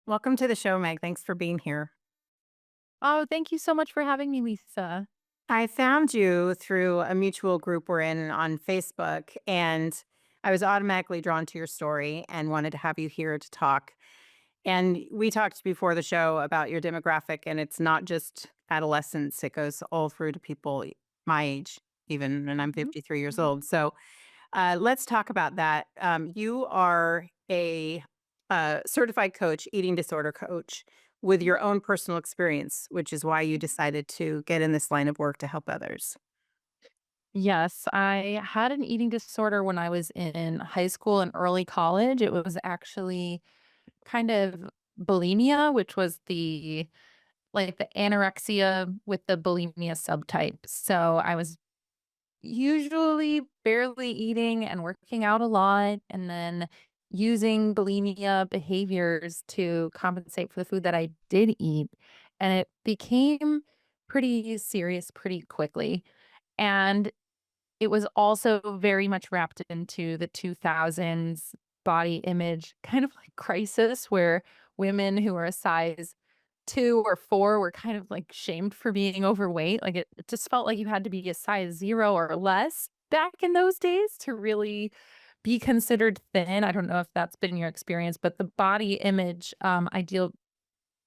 Welcome to the show, Meg. Thanks for being here. Oh, thank you so much for having me, Lisa. I found you through a mutual group we're in on Facebook, and I was automatically drawn to your story and wanted to have you here to talk. And we talked before the show about your demographic, and it's not just adolescents, it goes all through to people my age, even, and I'm Mhm, 53 years mhm. old. So let's talk about that. You are a certified coach, eating disorder coach, with your own personal experience, which is why you decided to get in this line of work to help others. Yes, I had an eating disorder when I was in high school and early college. It was actually kind of bulimia, which was the anorexia with the bulimia subtype. So I was usually barely eating and working out a lot, and then using bulimia behaviors to compensate for the food that I did eat. And it became pretty serious pretty quickly. And it was also very much wrapped into the 2000s body image kind of like crisis where women who are a size 2 or 4 were kind of like shamed for being overweight. Like it just felt like you had to be a size 0 or less back in those days to really be considered thin. I don't know if that's been your experience, but the body image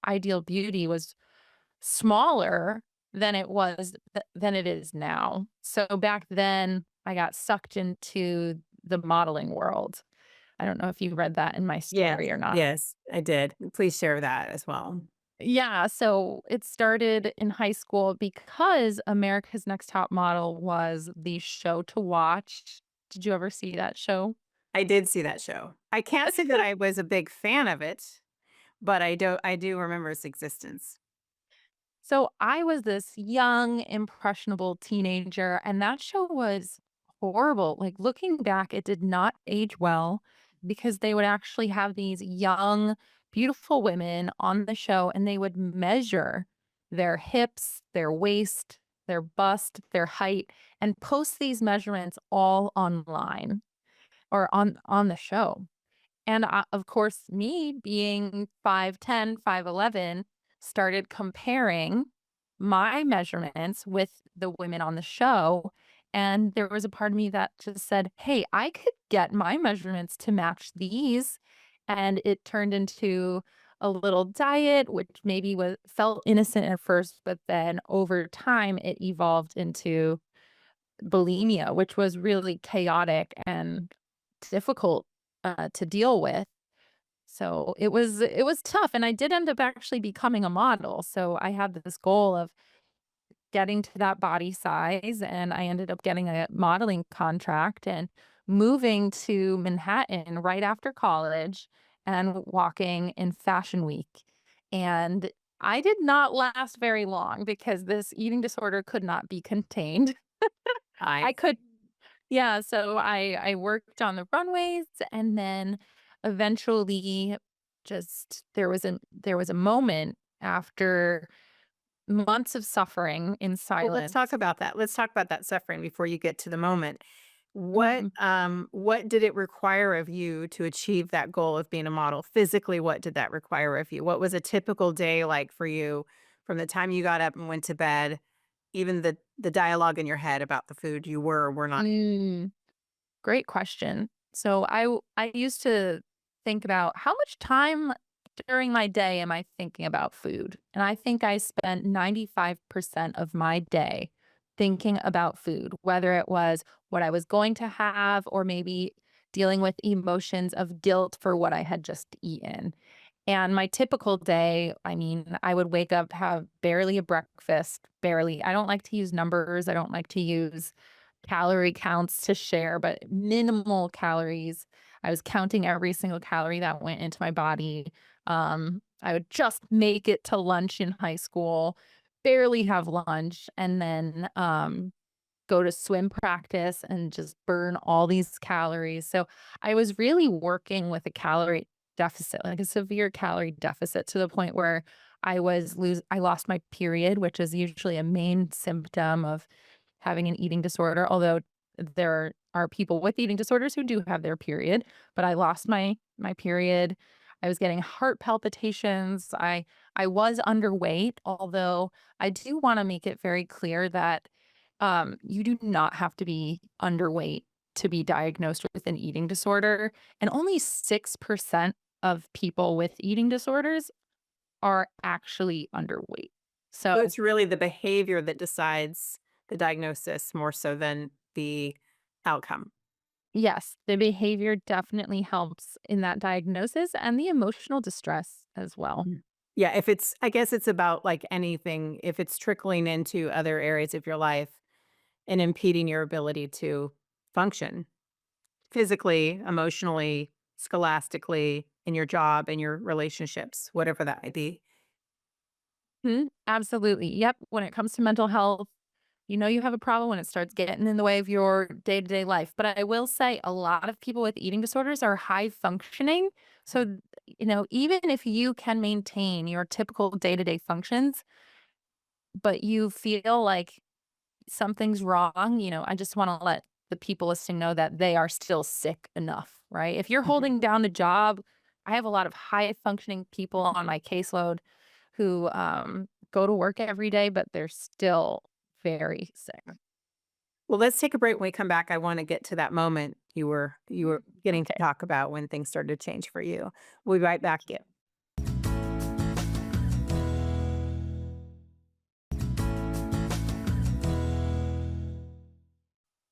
ideal beauty was smaller than than it is now. So back then, I got sucked into the modeling world. I don't know if you read that in my Yes. story or not. Yes, I did. Please share that as well. Yeah, so it started in high school because America's Next Top Model was the show to watch. Did you ever see that show? I did see that show. I can't say that I was a big fan of it, but I do remember its existence. So I was this young, impressionable teenager, and that show was horrible. Like looking back, it did not age well because they would actually have these young, beautiful women on the show and they would measure their hips, their waist, their bust, their height, and post these measurements all online or on the show. And, of course, me being 5'10", 5'11", started comparing my measurements with the women on the show, and there was a part of me that just said, "Hey, I could get my measurements to match these," and it turned into a little diet, which maybe was felt innocent at first, but then over time, it evolved into bulimia, which was really chaotic and difficult, to deal with. So it was tough, and I did end up actually becoming a model. So I had this goal of getting to that body size, and I ended up getting a modeling contract and moving to Manhattan right after college and walking in Fashion Week. And I did not last very long because this eating disorder could not be contained. I I could yeah, so I worked on the runways and then eventually just there was a moment after months of suffering in Well, let's talk silence. about that. Let's talk about that suffering before you get to the moment. Mhm. What did it require of you to achieve that goal of being a model? Physically, what did that require of you? What was a typical day like for you from the time you got up and went to bed, even the dialogue in your head about the food you were or were not. Mm, great question. So I used to think about how much time during my day am I thinking about food? And I think I spent 95% of my day thinking about food, whether it was what I was going to have or maybe dealing with emotions of guilt for what I had just eaten. And my typical day, I mean, I would wake up, have barely a breakfast, barely. I don't like to use numbers. I don't like to use calorie counts to share, but minimal calories. I was counting every single calorie that went into my body. I would just make it to lunch in high school, barely have lunch, and then go to swim practice and just burn all these calories. So I was really working with a calorie deficit, like a severe calorie deficit to the point where I lost my period, which is usually a main symptom of having an eating disorder, although there are people with eating disorders who do have their period, but I lost my period. I was getting heart palpitations. I was underweight, although I do want to make it very clear that you do not have to be underweight to be diagnosed with an eating disorder, and only 6% of people with eating disorders are actually underweight. So So, it's really the behavior that decides the diagnosis more so than the outcome. yes, the behavior definitely helps in that diagnosis and the emotional distress as well. Mm. Yeah, if it's I guess it's about like anything, if it's trickling into other areas of your life and impeding your ability to function physically, emotionally, scholastically, in your job, in your relationships, whatever that might be. Mhm, absolutely. Yep. When it comes to mental health, you know you have a problem when it starts getting in the way of your day to day life. But I will say a lot of people with eating disorders are high functioning. So, even if you can maintain your typical day to day functions, but you feel like something's wrong, I just want to let the people listening know that they are still sick enough, right? If you're Mhm. holding down the job, I have a lot of high functioning people on my caseload who go to work every day, but they're still very sick. Well, let's take a break. When we come back, I wanna get to that moment you were getting to Okay. talk about when things started to change for you. We'll be right back. Yeah.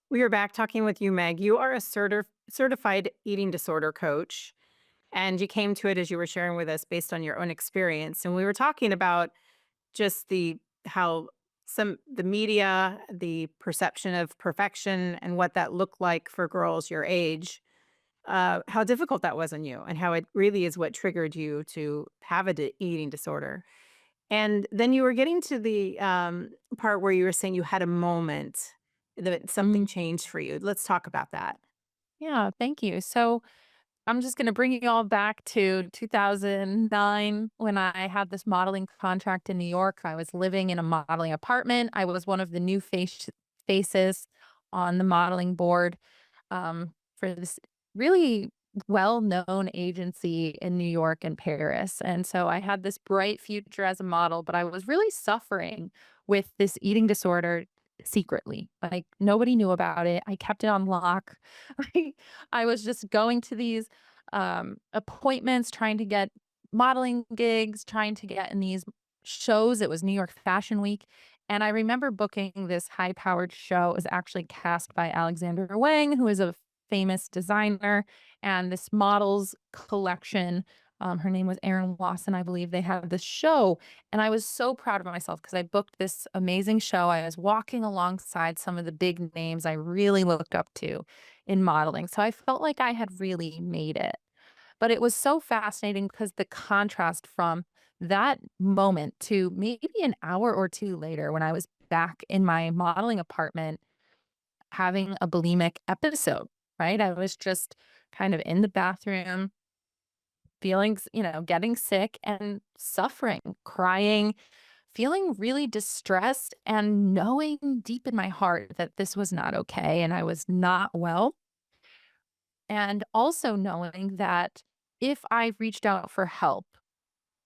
We are back talking with you, Meg. You are a certified eating disorder coach, and you came to it as you were sharing with us based on your own experience. And we were talking about just the how the media, the perception of perfection and what that looked like for girls your age, how difficult that was on you and how it really is what triggered you to have a eating disorder. And then you were getting to the part where you were saying you had a moment that something Mm, changed for you. Let's talk about that. yeah, thank you. So I'm just going to bring you all back to 2009 when I had this modeling contract in New York. I was living in a modeling apartment. I was one of the new faces on the modeling board for this really well-known agency in New York and Paris. And so I had this bright future as a model, but I was really suffering with this eating disorder secretly. Like nobody knew about it. I kept it on lock. I I was just going to these appointments, trying to get modeling gigs, trying to get in these shows. It was New York Fashion Week. And I remember booking this high powered show. It was actually cast by Alexander Wang, who is a famous designer, and this models collection. Her name was Erin Lawson, I believe. They had this show, and I was so proud of myself because I booked this amazing show. I was walking alongside some of the big names I really looked up to in modeling. So I felt like I had really made it. But it was so fascinating because the contrast from that moment to maybe an hour or 2 later when I was back in my modeling apartment having a bulimic episode, right? I was just kind of in the bathroom, feeling, getting sick and suffering, crying, feeling really distressed, and knowing deep in my heart that this was not okay and I was not well. And also knowing that if I reached out for help,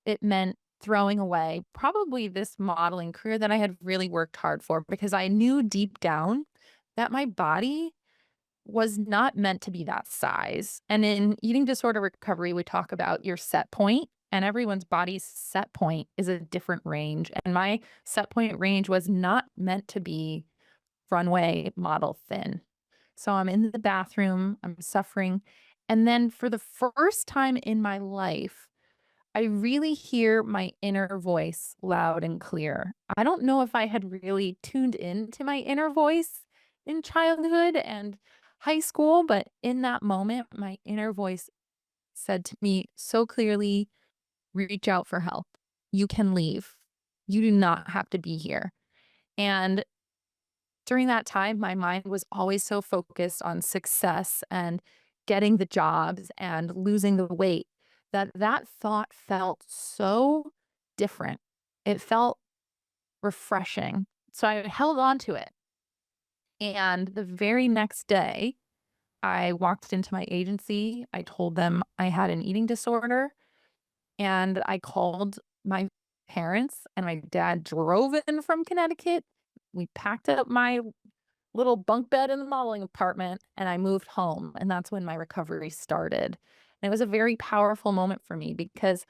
it meant throwing away probably this modeling career that I had really worked hard for because I knew deep down that my body was not meant to be that size. And in eating disorder recovery, we talk about your set point, and everyone's body's set point is a different range. And my set point range was not meant to be runway model thin. So I'm in the bathroom, I'm suffering. And then for the first time in my life, I really hear my inner voice loud and clear. I don't know if I had really tuned into my inner voice in childhood and high school, but in that moment, my inner voice said to me so clearly, reach out for help. You can leave. You do not have to be here. And during that time, my mind was always so focused on success and getting the jobs and losing the weight that that thought felt so different. It felt refreshing. So I held on to it. And the very next day, I walked into my agency. I told them I had an eating disorder. And I called my parents, and my dad drove in from Connecticut. We packed up my little bunk bed in the modeling apartment, and I moved home, and that's when my recovery started. And it was a very powerful moment for me because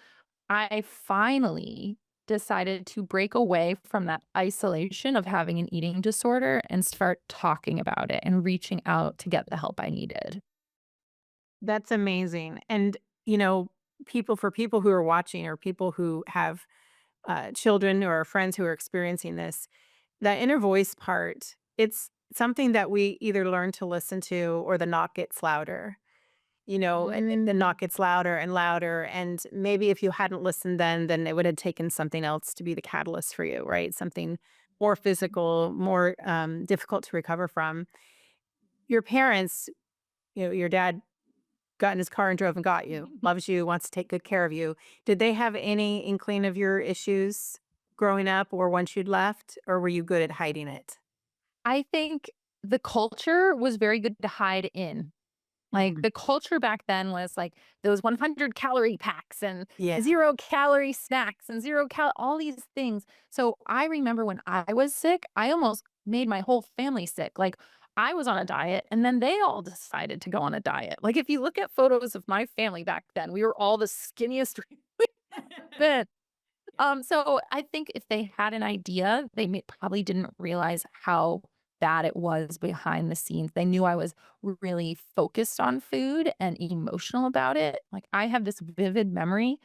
I finally decided to break away from that isolation of having an eating disorder and start talking about it and reaching out to get the help I needed. That's amazing. And, you know, people who are watching or people who have children or friends who are experiencing this, that inner voice part, it's something that we either learn to listen to or the knock gets louder. And the Mm. knock gets louder and louder. And maybe if you hadn't listened then it would have taken something else to be the catalyst for you, right? Something more physical, more difficult to recover from. Your parents, your dad got in his car and drove and got you, loves you, wants to take good care of you. Did they have any inkling of your issues growing up or once you'd left, or were you good at hiding it? I think the culture was very good to hide in. Like, Mhm. the culture back then was, like, those 100-calorie packs and Yeah. 0-calorie snacks and 0 all these things. So, I remember when I was sick, I almost made my whole family sick. Like, I was on a diet, and then they all decided to go on a diet. Like, if you look at photos of my family back then, we were all the skinniest then. So I think if they had an idea, they probably didn't realize how bad it was behind the scenes. They knew I was really focused on food and emotional about it. Like, I have this vivid memory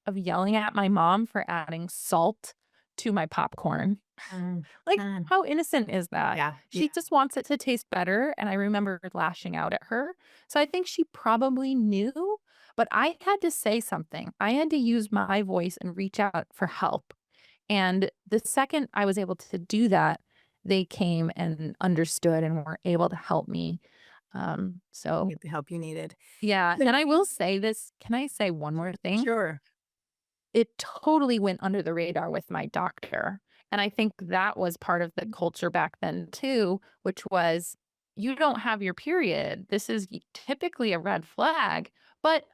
of yelling at my mom for adding salt to my popcorn. Mm, Like, mm. how innocent is that? Yeah, yeah. She just wants it to taste better, and I remember lashing out at her. So I think she probably knew, but I had to say something. I had to use my voice and reach out for help. And the second I was able to do that, they came and understood and were able to help me. So Get the help you needed. yeah, So and I will say this, can I say one more thing? sure. It totally went under the radar with my doctor, and I think that was part of the culture back then too, which was, "You don't have your period. This is typically a red flag, but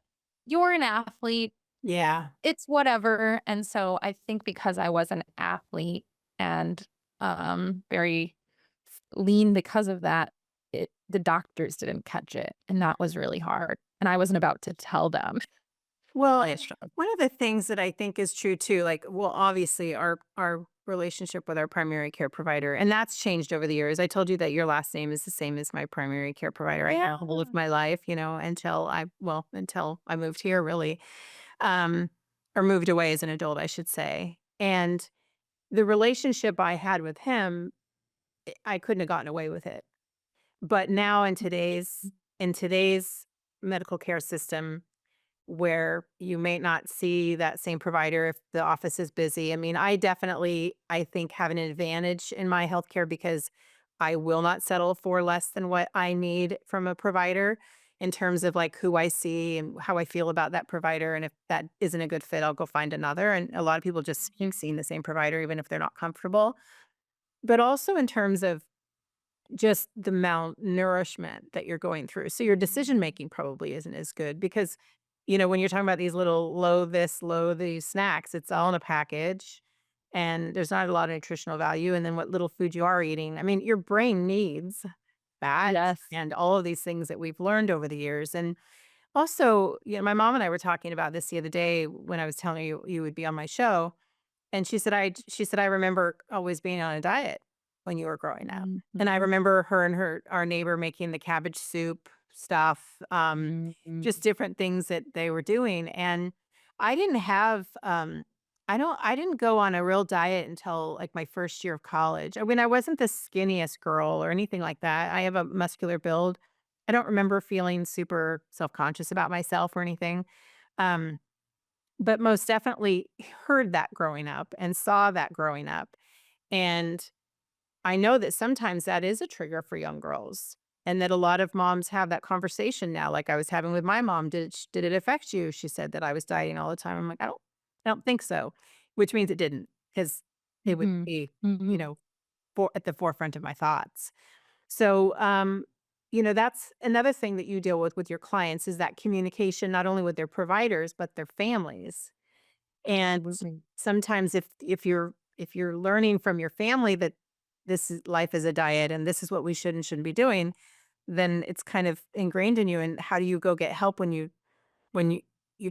you're an athlete. Yeah. It's whatever." And so I think because I was an athlete and, very lean because of that, the doctors didn't catch it, and that was really hard, and I wasn't about to tell them. Well, I struggled. one of the things that I think is true too, like, well, obviously our relationship with our primary care provider, and that's changed over the years. I told you that your last name is the same as my primary care provider. I Yeah. have all of my life, until I moved here, really, um, or moved away as an adult, I should say. And the relationship I had with him, I couldn't have gotten away with it. But now in today's medical care system, where you may not see that same provider if the office is busy. I mean, I think, have an advantage in my healthcare because I will not settle for less than what I need from a provider in terms of like who I see and how I feel about that provider. And if that isn't a good fit, I'll go find another. And a lot of people just keep seeing the same provider, even if they're not comfortable. But also in terms of just the malnourishment that you're going through. So your decision making probably isn't as good because, when you're talking about these little low this, low these snacks, it's all in a package and there's not a lot of nutritional value. And then what little food you are eating, I mean, your brain needs fat Yes. and all of these things that we've learned over the years. And also, my mom and I were talking about this the other day when I was telling you would be on my show and she said, "I remember always being on a diet when you were growing up." And I Mhm. remember her and our neighbor making the cabbage soup stuff, just Mhm. different things that they were doing. And I didn't have, I didn't go on a real diet until like my first year of college. I mean, I wasn't the skinniest girl or anything like that. I have a muscular build. I don't remember feeling super self-conscious about myself or anything. Um, but most definitely heard that growing up and saw that growing up, and I know that sometimes that is a trigger for young girls, and that a lot of moms have that conversation now, like I was having with my mom, "Did it affect you?" She said that I was dieting all the time. I'm like, "I don't think so," which means it didn't, not because it would Mhm. be, you Mhm. know, at the forefront of my thoughts. So, that's another thing that you deal with your clients is that communication, not only with their providers, but their families. And Absolutely. sometimes if you're learning from your family that this is life is a diet and this is what we should and shouldn't be doing, then it's kind of ingrained in you. And how do you go get help when you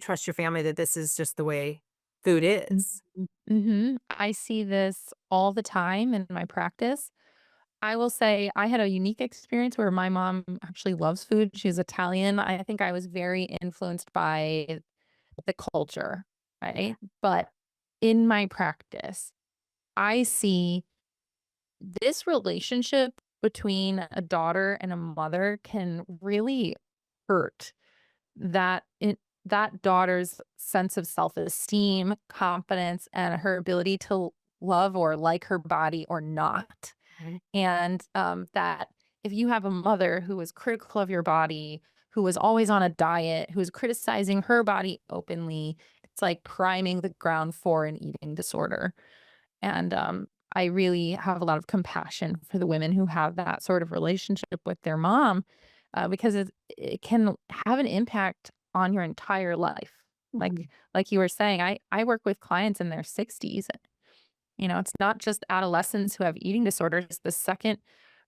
trust your family that this is just the way food is? I see this all the time in my practice. I will say I had a unique experience where my mom actually loves food. She's Italian. I think I was very influenced by the culture, Yeah. right? But in my practice, I see this relationship between a daughter and a mother can really hurt that daughter's sense of self-esteem, confidence, and her ability to love or like her body or not. Mhm. And, that if you have a mother who is critical of your body, who is always on a diet, who is criticizing her body openly, it's like priming the ground for an eating disorder. And, I really have a lot of compassion for the women who have that sort of relationship with their mom, because it can have an impact on your entire life. Mhm. Like you were saying, I work with clients in their 60s. It's not just adolescents who have eating disorders. The second,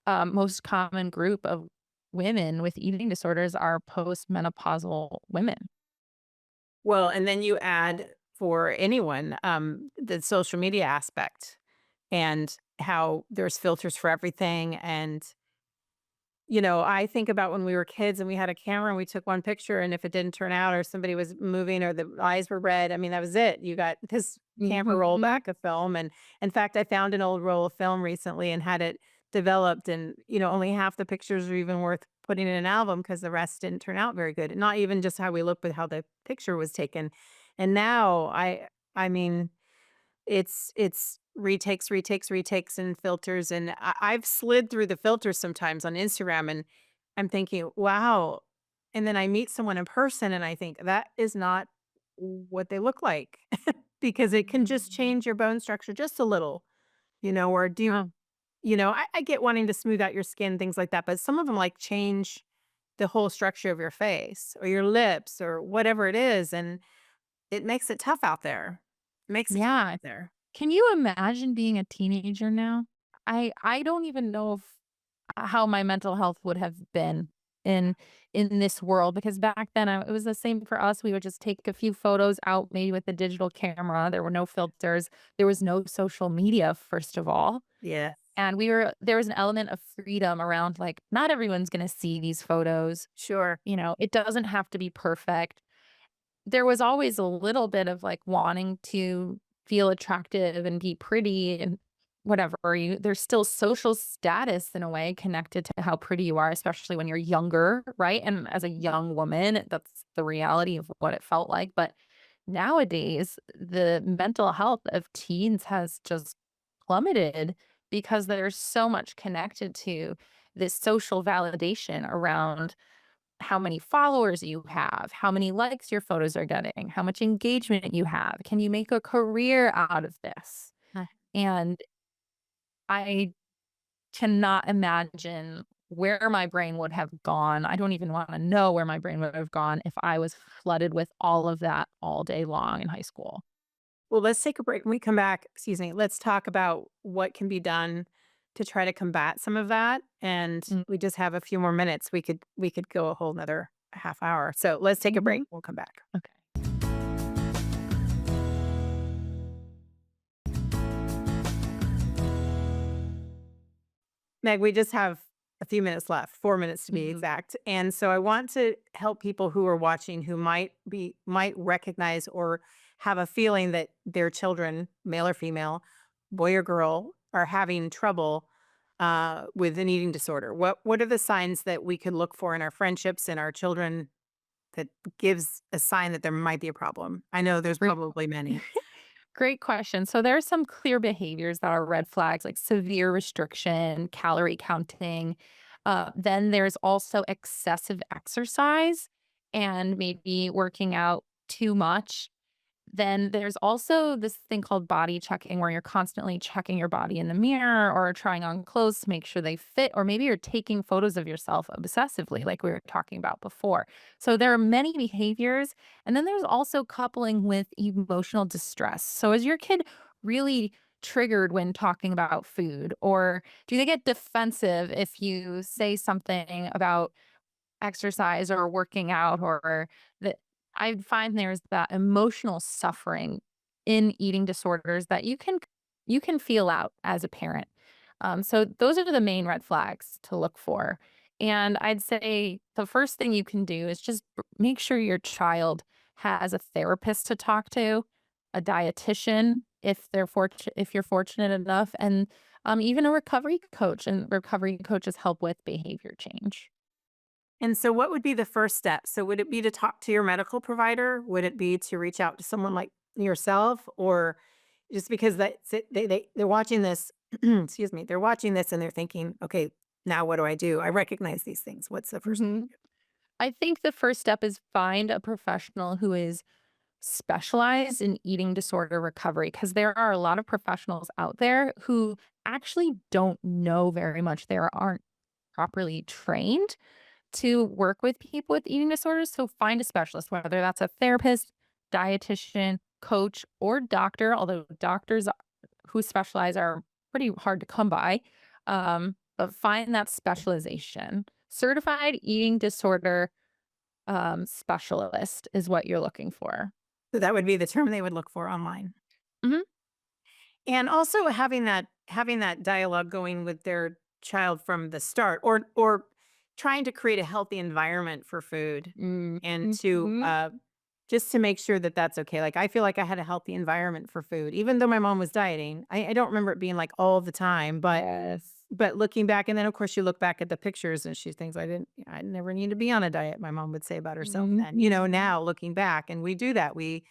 most common group of women with eating disorders are postmenopausal women. Well, and then you add for anyone, the social media aspect and how there's filters for everything. And I think about when we were kids and we had a camera and we took one picture, and if it didn't turn out or somebody was moving or the eyes were red, I mean, that was it. You got this camera roll Mhm. back of film. And in fact, I found an old roll of film recently and had it developed. And, only half the pictures are even worth putting in an album because the rest didn't turn out very good. Not even just how we look, but how the picture was taken. And now I mean, it's retakes, and filters, and I've slid through the filters sometimes on Instagram, and I'm thinking, "Wow," and then I meet someone in person, and I think, "That is not what they look like," because it can just change your bone structure just a little, or Yeah. I get wanting to smooth out your skin, things like that, but some of them, like, change the whole structure of your face or your lips or whatever it is, and it makes it tough out there. It makes it tough Yeah. out there. Can you imagine being a teenager now? I don't even know if how my mental health would have been in in this world because back then it was the same for us. We would just take a few photos out maybe with a digital camera. There were no filters. There was no social media, first of all. Yeah. And there was an element of freedom around like not everyone's going to see these photos. Sure. It doesn't have to be perfect. There was always a little bit of, like, wanting to feel attractive and be pretty and whatever there's still social status in a way connected to how pretty you are, especially when you're younger, right? And as a young woman, that's the reality of what it felt like, but nowadays, the mental health of teens has just plummeted because there's so much connected to this social validation around how many followers you have, how many likes your photos are getting, how much engagement you have. Can you make a career out of this? Uh, And I cannot imagine where my brain would have gone. I don't even want to know where my brain would have gone if I was flooded with all of that all day long in high school. well, let's take a break. When we come back, excuse me, let's talk about what can be done to try to combat some of that. And Mm, we just have a few more minutes. We could go a whole nother half hour. So let's take a break. mhm. We'll come back. Okay. Meg, we just have a few minutes left, 4 minutes to be Mhm. exact. And so I want to help people who are watching who might recognize or have a feeling that their children, male or female, boy or girl, are having trouble with an eating disorder. What are the signs that we could look for in our friendships and our children that gives a sign that there might be a problem? I know there's Great. probably many. Great question. So there are some clear behaviors that are red flags, like severe restriction, calorie counting. Then there's also excessive exercise and maybe working out too much. Then there's also this thing called body checking where you're constantly checking your body in the mirror or trying on clothes to make sure they fit, or maybe you're taking photos of yourself obsessively, like we were talking about before. So there are many behaviors. And then there's also coupling with emotional distress. So is your kid really triggered when talking about food? Or do they get defensive if you say something about exercise or working out, or that I find there's that emotional suffering in eating disorders that you can feel out as a parent. So those are the main red flags to look for. And I'd say the first thing you can do is just make sure your child has a therapist to talk to, a dietitian if you're fortunate enough, and even a recovery coach. And recovery coaches help with behavior change. And so what would be the first step? So would it be to talk to your medical provider? Would it be to reach out to someone like yourself? Or just because they're watching this, excuse me, they're watching this and they're thinking, okay, now what do I do? I recognize these things. What's the first thing? Mhm. I think the first step is find a professional who is specialized in eating disorder recovery, because there are a lot of professionals out there who actually don't know very much. They aren't properly trained to work with people with eating disorders. So find a specialist, whether that's a therapist, dietitian, coach, or doctor, although doctors who specialize are pretty hard to come by. But find that specialization. Certified eating disorder specialist is what you're looking for. So that would be the term they would look for online. Mhm. And also having that dialogue going with their child from the start, or trying to create a healthy environment for food Mm, and to mhm. just to make sure that that's okay. Like I feel like I had a healthy environment for food, even though my mom was dieting. I don't remember it being like all the time, Yes. but looking back, and then of course you look back at the pictures and she thinks I never need to be on a diet. My mom would say about herself Mhm. then, now looking back, and we do that. We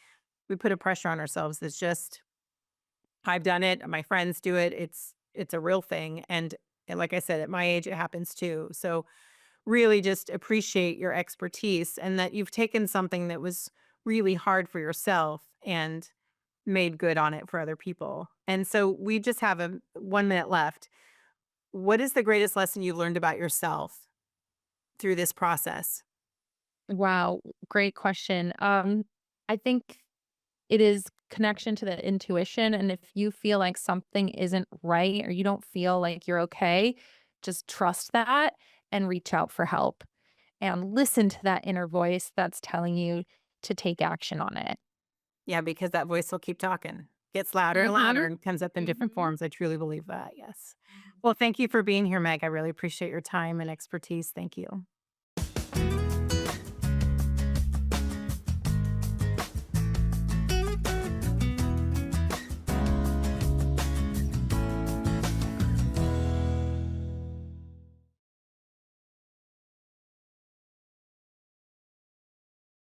put a pressure on ourselves that's just I've done it, my friends do it, it's a real thing, and like I said, at my age, it happens too, so really just appreciate your expertise and that you've taken something that was really hard for yourself and made good on it for other people, and so we just have a 1 minute left. What is the greatest lesson you've learned about yourself through this process? Wow, great question. I think it is connection to the intuition, and if you feel like something isn't right or you don't feel like you're okay, just trust that and reach out for help and listen to that inner voice that's telling you to take action on it. Yeah, because that voice will keep talking. Gets louder and louder Mhm. and comes up in different Mhm. forms. I truly believe that, yes. Mhm. Well, thank you for being here, Meg. I really appreciate your time and expertise. Thank you.